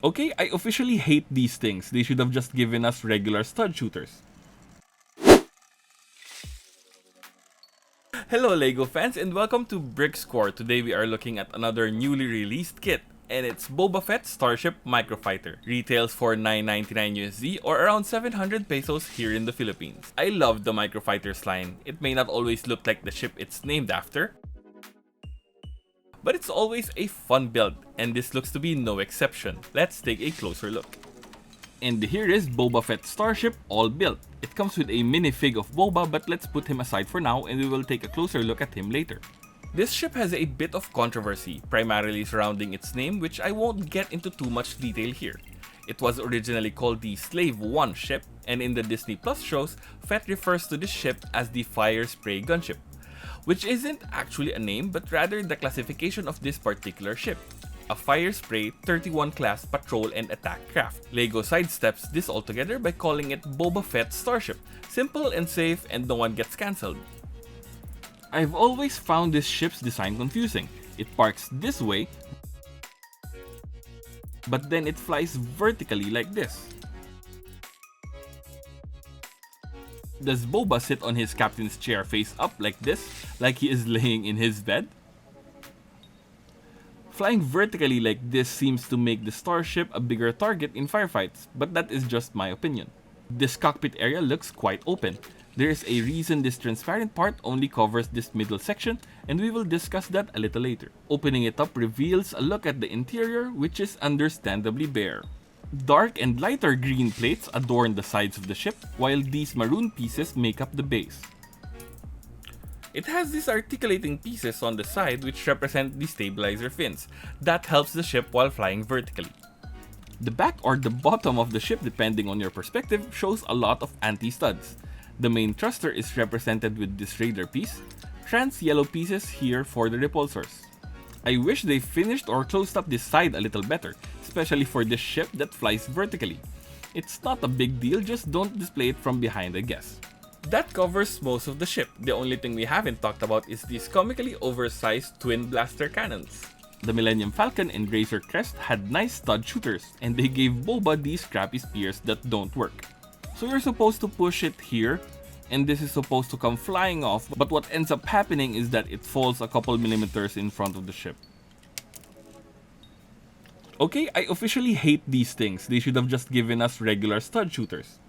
Okay, I officially hate these things. They should have just given us regular stud shooters. Hello LEGO fans and welcome to Brick Score. Today we are looking at another newly released kit. And it's Boba Fett Starship Microfighter. Retails for $9.99 USD or around 700 pesos here in the Philippines. I love the Microfighter's line. It may not always look like the ship it's named after, but it's always a fun build, and this looks to be no exception. Let's take a closer look. And here is Boba Fett Starship all built. It comes with a minifig of Boba, but let's put him aside for now and we will take a closer look at him later. This ship has a bit of controversy, primarily surrounding its name, which I won't get into too much detail here. It was originally called the Slave 1 ship, and in the Disney Plus shows, Fett refers to this ship as the Fire Spray Gunship, which isn't actually a name but rather the classification of this particular ship, a Fire Spray 31 class patrol and attack craft. LEGO sidesteps this altogether by calling it Boba Fett Starship, simple and safe and no one gets cancelled. I've always found this ship's design confusing. It parks this way, but then it flies vertically like this. Does Boba sit on his captain's chair face up like this, like he is laying in his bed? Flying vertically like this seems to make the Starship a bigger target in firefights, but that is just my opinion. This cockpit area looks quite open. There is a reason this transparent part only covers this middle section, and we will discuss that a little later. Opening it up reveals a look at the interior, which is understandably bare. Dark and lighter green plates adorn the sides of the ship, while these maroon pieces make up the base. It has these articulating pieces on the side which represent the stabilizer fins. That helps the ship while flying vertically. The back or the bottom of the ship, depending on your perspective, shows a lot of anti-studs. The main thruster is represented with this radar piece, trans yellow pieces here for the repulsors. I wish they finished or closed up this side a little better, especially for this ship that flies vertically. It's not a big deal, just don't display it from behind, I guess. That covers most of the ship. The only thing we haven't talked about is these comically oversized twin blaster cannons. The Millennium Falcon and Razor Crest had nice stud shooters, and they gave Boba these crappy spears that don't work. So you're supposed to push it here, and this is supposed to come flying off, but what ends up happening is that it falls a couple millimeters in front of the ship. Okay, I officially hate these things. They should have just given us regular stud shooters.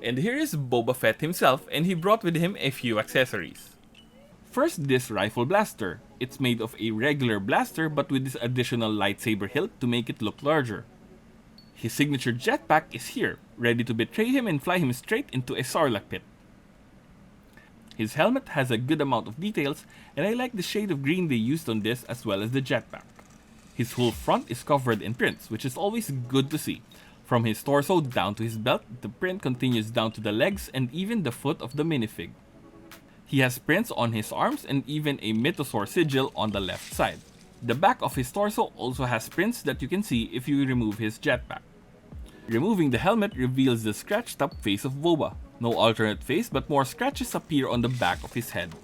And here is Boba Fett himself, and he brought with him a few accessories. First, this rifle blaster. It's made of a regular blaster but with this additional lightsaber hilt to make it look larger. His signature jetpack is here, ready to betray him and fly him straight into a Sarlacc pit. His helmet has a good amount of details, and I like the shade of green they used on this as well as the jetpack. His whole front is covered in prints, which is always good to see. From his torso down to his belt, the print continues down to the legs and even the foot of the minifig. He has prints on his arms and even a Mythosaur sigil on the left side. The back of his torso also has prints that you can see if you remove his jetpack. Removing the helmet reveals the scratched up face of Boba. No alternate face, but more scratches appear on the back of his head.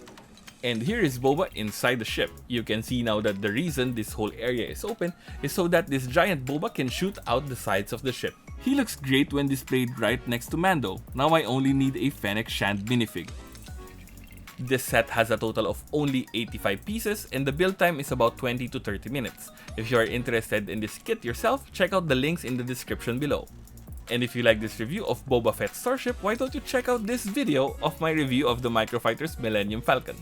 And here is Boba inside the ship. You can see now that the reason this whole area is open is so that this giant Boba can shoot out the sides of the ship. He looks great when displayed right next to Mando. Now I only need a Fennec Shand minifig. This set has a total of only 85 pieces and the build time is about 20 to 30 minutes. If you are interested in this kit yourself, check out the links in the description below. And if you like this review of Boba Fett Starship, why don't you check out this video of my review of the Microfighter's Millennium Falcon.